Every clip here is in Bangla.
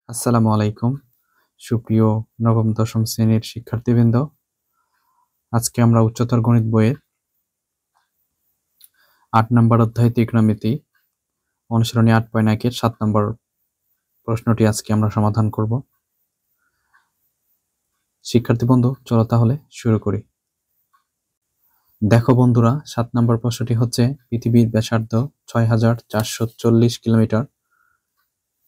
আসসালামু আলাইকুম সুপ্রিয় নবম দশম শ্রেণীর শিক্ষার্থীবৃন্দ। আজকে আমরা উচ্চতর গণিত বইয়ের ৮ নম্বর অধ্যায় ত্রিকোণমিতি অনুশীলনী ৮.১ এর ৭ নম্বর প্রশ্নটি আজকে আমরা সমাধান করব। শিক্ষার্থী বন্ধু, চলো তাহলে শুরু করি। দেখো বন্ধুরা, ৭ নম্বর প্রশ্নটি হচ্ছে পৃথিবীর ব্যাসার্ধ ৬,৪৪০ কিলোমিটার।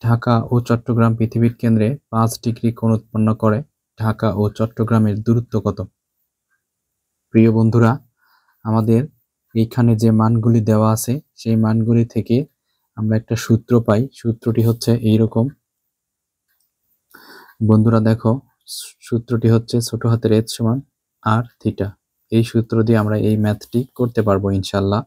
ঢাকা ও চট্টগ্রাম পৃথিবীর কেন্দ্রে ৫ ডিগ্রি কোণ উৎপন্ন করে। ঢাকা ও চট্টগ্রামের দূরত্ব কত? প্রিয় বন্ধুরা, আমাদের এইখানে যে মানগুলি দেওয়া আছে সেই মানগুলি থেকে আমরা একটা সূত্র পাই। সূত্রটি হচ্ছে এইরকম। বন্ধুরা দেখো, সূত্রটি হচ্ছে ছোট হাতের h সমান r থিটা। এই সূত্র দিয়ে আমরা এই ম্যাথটি করতে পারবো ইনশাল্লাহ।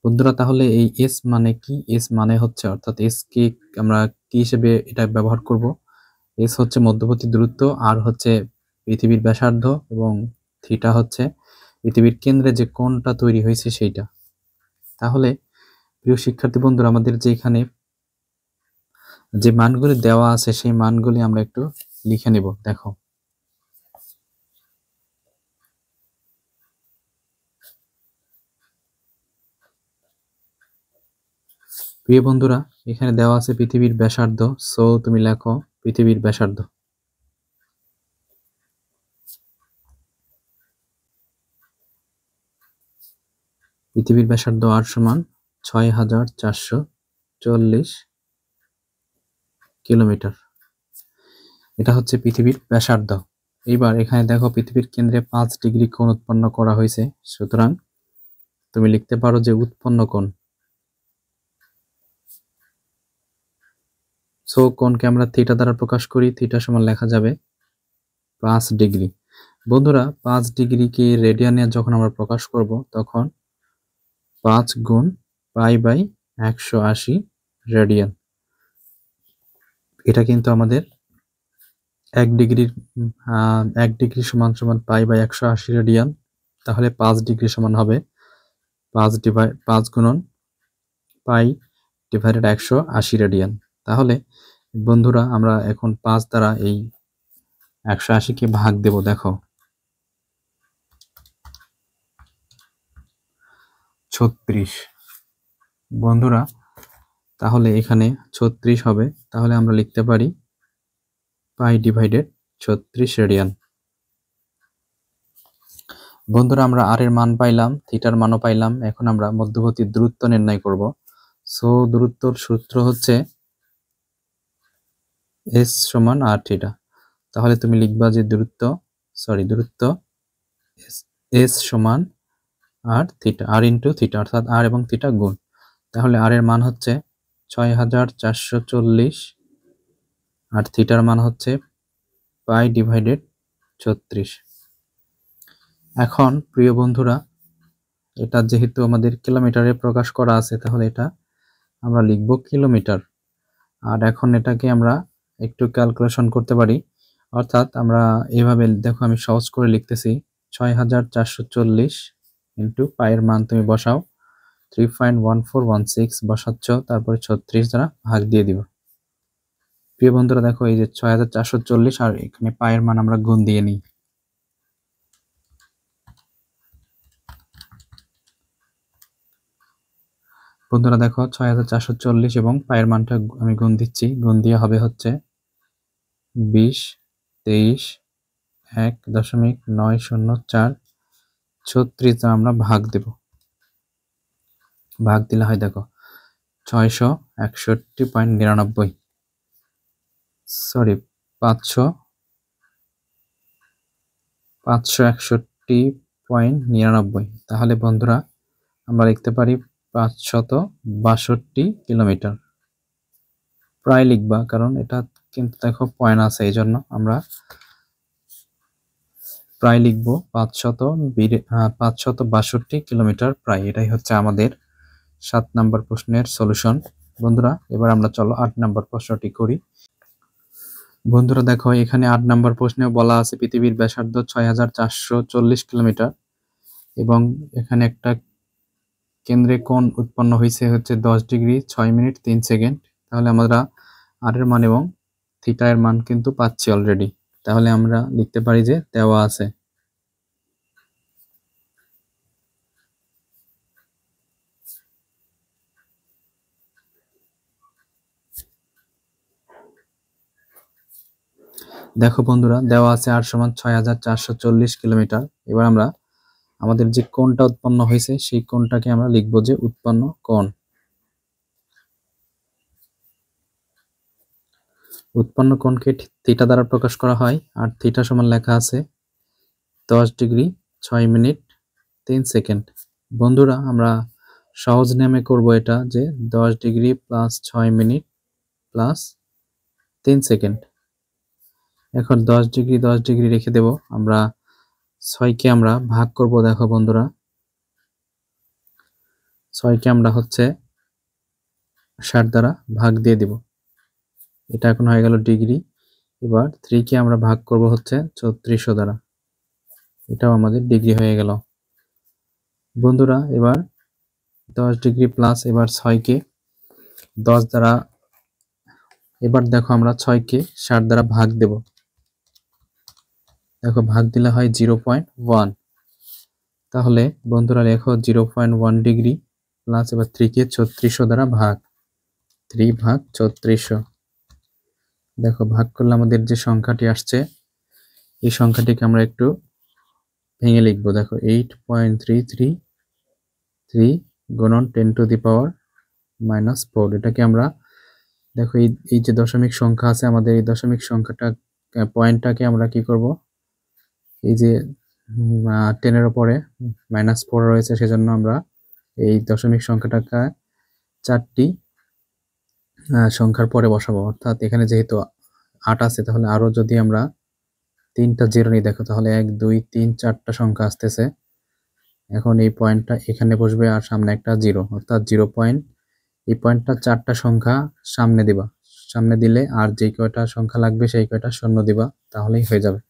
বন্ধুরা তাহলে এই s মানে কি? s মানে হচ্ছে অর্থাৎ s কে আমরা কি হিসেবে এটা ব্যবহার করব? s হচ্ছে মধ্যবর্তী দূরত্ব, r হচ্ছে পৃথিবীর ব্যাসার্ধ এবং থিটা হচ্ছে পৃথিবীর কেন্দ্রে যে কোণটা তৈরি হয়েছে সেইটা। তাহলে প্রিয় শিক্ষার্থী বন্ধুরা, আমাদের যে এখানে যে মানগুলি দেওয়া আছে সেই মানগুলি আমরা একটু লিখে নেব। দেখো, প্রিয় বন্ধুরা, এখানে দেওয়া আছে পৃথিবীর ব্যাসার্ধ। সো তুমি লেখো পৃথিবীর ব্যাসার্ধ। পৃথিবীর ব্যাসার্ধ r সমান ৬,৪৪০ কিলোমিটার। এটা হচ্ছে পৃথিবীর ব্যাসার্ধ। এইবার এখানে দেখো পৃথিবীর কেন্দ্রে ৫ ডিগ্রি কোণ উৎপন্ন করা হয়েছে। সুতরাং তুমি লিখতে পারো যে উৎপন্ন কোণ। সো কোণকে আমরা থিটা দ্বারা প্রকাশ করি। থিটা সমান লেখা যাবে ৫ ডিগ্রি। বন্ধুরা, ৫ ডিগ্রিকে রেডিয়ানে যখন আমরা প্রকাশ করব তখন ৫ গুণ পাই/১৮০ রেডিয়ান। এটা কিন্তু আমাদের ১ ডিগ্রি সমান সমান পাই/১৮০ রেডিয়ান। তাহলে ৫ ডিগ্রি সমান হবে ৫ গুণন পাই ডিভাইডেড ১৮০ রেডিয়ান। তাহলে বন্ধুরা আমরা এখন ৫ দ্বারা এই ১৮০ কে ভাগ দেব। দেখো ৩৬। বন্ধুরা তাহলে এখানে ৩৬ হবে। তাহলে আমরা লিখতে পারি পাই ডিভাইডেড ৩৬ রেডিয়ান। বন্ধুরা আমরা r এর মান পাইলাম, থিটার মানও পাইলাম। এখন আমরা মধ্যবর্তী দূরত্ব নির্ণয় করব। সো দূরত্বর সূত্র হচ্ছে s সমান r থিটা। তাহলে তুমি লিখবা যে দূরত্ব s সমান r theta, r into theta, অর্থাৎ r এবং থিটা গুণ। তাহলে r এর মান হচ্ছে ৬,৪৪০ আর থিটার মান হচ্ছে পাই ডিভাইডেড ৩৬। এখন প্রিয় বন্ধুরা, এটা যেহেতু আমাদের কিলোমিটারে প্রকাশ করা আছে তাহলে এটা আমরা লিখব কিলোমিটার। আর এখন এটাকে আমরা একটু ক্যালকুলেশন করতে পারি। অর্থাৎ আমরা এইভাবে দেখো, আমি সহজ করে লিখতেছি ৬,৪৪০ ইন্টু পায়ের মান তুমি বসাও 3.1416 বসাচ্ছ, তারপরে ৩৬ দ্বারা ভাগ দিয়ে দিব। প্রিয় বন্ধুরা দেখো, এই যে ৬,৪৪০ আর এখানে পায়ের মান আমরা গুণ দিয়ে নিই। বন্ধুরা দেখো ৬,৪৪০ এবং পায়ের মানটা আমি গুণ দিচ্ছি। গুণ দিয়ে হবে হচ্ছে ২০, ২৩, ১.৯০৪, ৩৬ দ্বারা আমরা ভাগ দেব। ভাগ দিলে হয় দেখো ৬৬১.৯৯, সরি ৫৬১.৯৯। তাহলে বন্ধুরা আমরা লিখতে পারি ৫৬২ কিলোমিটার। প্রায় লিখবা, কারণ এটা কিন্তু দেখো পয়েন্ট আছে, এই জন্য আমরা প্রায় লিখবো ৫৬২ কিলোমিটার প্রায়। এটাই হচ্ছে আমাদের ৭ নম্বর প্রশ্নের সলিউশন। বন্ধুরা এবার আমরা চলো ৮ নম্বর প্রশ্নটি করি। বন্ধুরা দেখো, এখানে ৮ নম্বর প্রশ্নেও বলা আছে পৃথিবীর ব্যাসার্ধ ৬,৪৪০ কিলোমিটার এবং এখানে একটা কেন্দ্রে কোণ উৎপন্ন হয়েছে হচ্ছে ১০ ডিগ্রি ৬ মিনিট ৩ সেকেন্ড। তাহলে আমরা r এর মান এবং থিটা এর মান কিন্তু পাচ্ছি অলরেডি, তাহলে আমরা লিখতে পারি যে দেওয়া আছে। দেখো বন্ধুরা, দেওয়া আছে r সমান 6440 কিলোমিটার। এবার আমরা আমাদের যে কোণটা উৎপন্ন হয়েছে সেই কোণটাকে আমরা লিখব যে উৎপন্ন কোণ। উৎপন্ন কোণকে থিটা দ্বারা প্রকাশ করা হয়, আর থিটা সমান লেখা আছে 10 ডিগ্রি 6 মিনিট 3 সেকেন্ড। বন্ধুরা, আমরা সহজ নিয়মে করব এটা, যে 10 degree plus 6 minute plus 3 second. এখন 10 ডিগ্রি 10 ডিগ্রি রেখে দেব, আমরা 6কে আমরা ভাগ করব। দেখো বন্ধুরা, 6কে আমরা হচ্ছে 60 দ্বারা ভাগ দিয়ে দিব। এটা এখন হয়ে গেল ডিগ্রি। এবার 3কে আমরা ভাগ করব হচ্ছে 3400 দ্বারা, এটাও আমাদের ডিগ্রি হয়ে গেল। বন্ধুরা, এবার 10 ডিগ্রি প্লাস এবার 6কে 10 দ্বারা, এবার দেখো আমরা 6কে 60 দ্বারা ভাগ দেব। দেখো ভাগ দিলে হয় 0.1। তাহলে বন্ধুরা লেখো 0.1 ডিগ্রি প্লাস এবার 3কে 3600 দ্বারা ভাগ, 3 ভাগ 3600। দেখো ভাগ করলে আমাদের যে সংখ্যাটি আসছে এই সংখ্যাটিকে আমরা একটু ভেঙে লিখবো। দেখো 8.333 গুণন 10 টু দি পাওয়ার -4। এটাকে আমরা দেখো এই যে দশমিক সংখ্যা আছে আমাদের, এই দশমিক সংখ্যাটা পয়েন্টটাকে আমরা কি করব, এই যে 10 এর উপরে -4 রয়েছে, সেজন্য আমরা এই দশমিক সংখ্যাটাকে 4টি সংখ্যার পরে বসাবো। অর্থাৎ এখানে যেহেতু 8 আছে, তাহলে আরো যদি আমরা 3টা জিরো নিই, দেখো তাহলে 1 2 3 4টা সংখ্যা আসতেছে। এখন এই পয়েন্টটা এখানে বসবে আর সামনে একটা জিরো, অর্থাৎ 0 পয়েন্ট। এই পয়েন্টটা 4টা সংখ্যা সামনে দিবা, সামনে দিলে আর যে কয়টা সংখ্যা লাগবে সেই কয়টা শূন্য দিবা, তাহলেই হয়ে যাবে।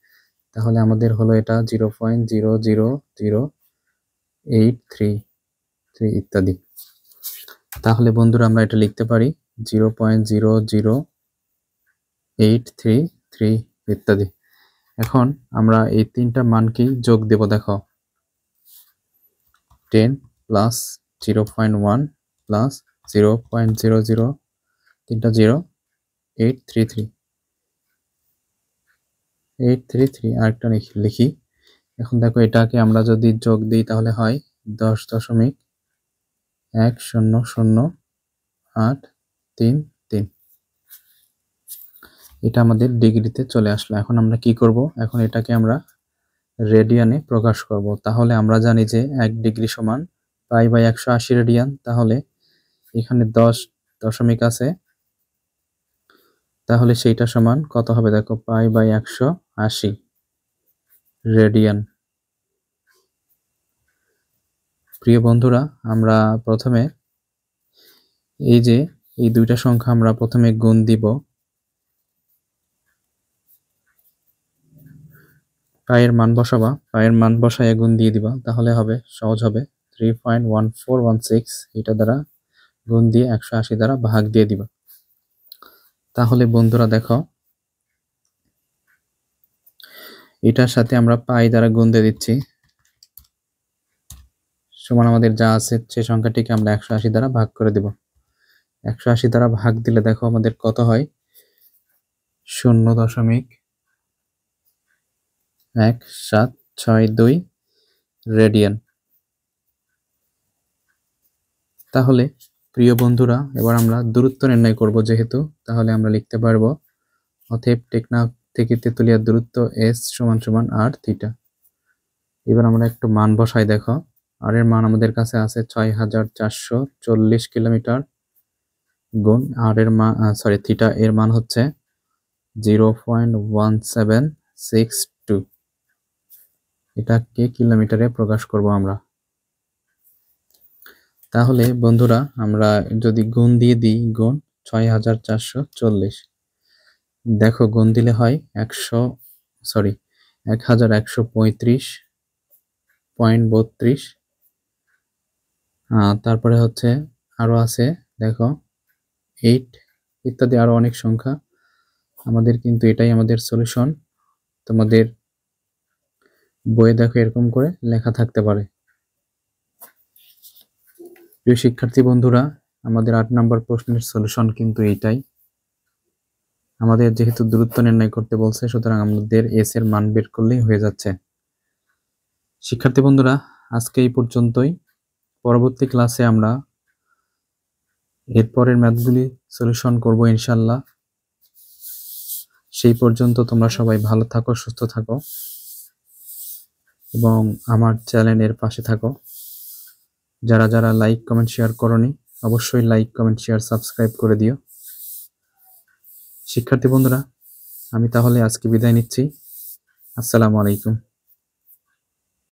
তাহলে আমাদের হলো এটা 0.00083 ইত্যাদি। তাহলে বন্ধুরা আমরা এটা লিখতে পারি 0.00833 ইত্যাদি। এখন আমরা এই 3টা মানকেই যোগ দেব। দেখো 10 প্লাস 0.1 প্লাস 0.00 3টা 0 833 আরেকটা লিখি। এখন দেখো এটাকে আমরা যদি যোগ দিই তাহলে হয় 10.1000833। এটা আমাদের ডিগ্রিতে চলে আসলো। এখন আমরা কি করব, এখন এটাকে আমরা রেডিয়ানে প্রকাশ করব। তাহলে আমরা জানি যে 1 ডিগ্রি সমান π/180 রেডিয়ান। তাহলে এখানে 10 দশমিক আছে, তাহলে সেইটা সমান কত হবে, দেখো π/180 রেডিয়ান। প্রিয় বন্ধুরা, আমরা প্রথমে এই যে এই দুইটা সংখ্যা আমরা প্রথমে গুণ দিব, পায়ের মান বসাবা, পায়ের মান বসায় গুণ দিয়ে দিবা, তাহলে হবে সহজ হবে 3.1416। এটা দ্বারা গুণ দিয়ে 180 দ্বারা ভাগ দিয়ে দিবা। তাহলে বন্ধুরা দেখো, এটার সাথে আমরা পাই দ্বারা গুণ দিয়ে দিচ্ছি, সমান আমাদের যা আছে সেই সংখ্যাটিকে আমরা 180 দ্বারা ভাগ করে দেব। 180 দ্বারা ভাগ দিলে দেখো আমাদের কত হয়, 0.1762 রেডিয়ান। তাহলে প্রিয় বন্ধুরা, এবার আমরা দূরত্ব নির্ণয় করব যেহেতু, তাহলে আমরা লিখতে পারবো অতএব টেকনাফ থেকে তেতুলিয়ার দূরত্ব s = r থিটা। এবার আমরা একটু মান বসাই। দেখো আর এর মান আমাদের কাছে আছে 6440 কিলোমিটার, গুণ আর এর মান থিটা এর মান হচ্ছে 0.1762। এটাকে কিলোমিটারে প্রকাশ করব আমরা। তাহলে বন্ধুরা আমরা যদি গুণ দিয়ে দিই, গুণ 6440, দেখো গুণ দিলে হয় 1135.32। তারপরে হচ্ছে আরো আছে, দেখো 8 ইত্যাদি আরো অনেক সংখ্যা। আমাদের কিন্তু এটাই আমাদের সলিউশন। তোমাদের বইয়ে দেখো এরকম করে লেখা থাকতে পারে। প্রিয় শিক্ষার্থী বন্ধুরা, আমাদের 8 নম্বর প্রশ্নের সলিউশন কিন্তু এইটাই। আমাদের যেহেতু দূরত্ব নির্ণয় করতে বলছে, সুতরাং আমাদের এস এর মান বের করলেই হয়ে যাচ্ছে। শিক্ষার্থী বন্ধুরা, আজকে এই পর্যন্তই। পরবর্তী ক্লাসে আমরা এরপরের ম্যাথগুলি সলিউশন করব ইনশাল্লাহ। সেই পর্যন্ত তোমরা সবাই ভালো থাকো, সুস্থ থাকো এবং আমার চ্যানেলের পাশে থাকো। যারা যারা লাইক কমেন্ট শেয়ার করোনি, অবশ্যই লাইক কমেন্ট শেয়ার সাবস্ক্রাইব করে দিও। শিক্ষার্থী বন্ধুরা, আমি তাহলে আজকে বিদায় নিচ্ছি। আসসালামু আলাইকুম।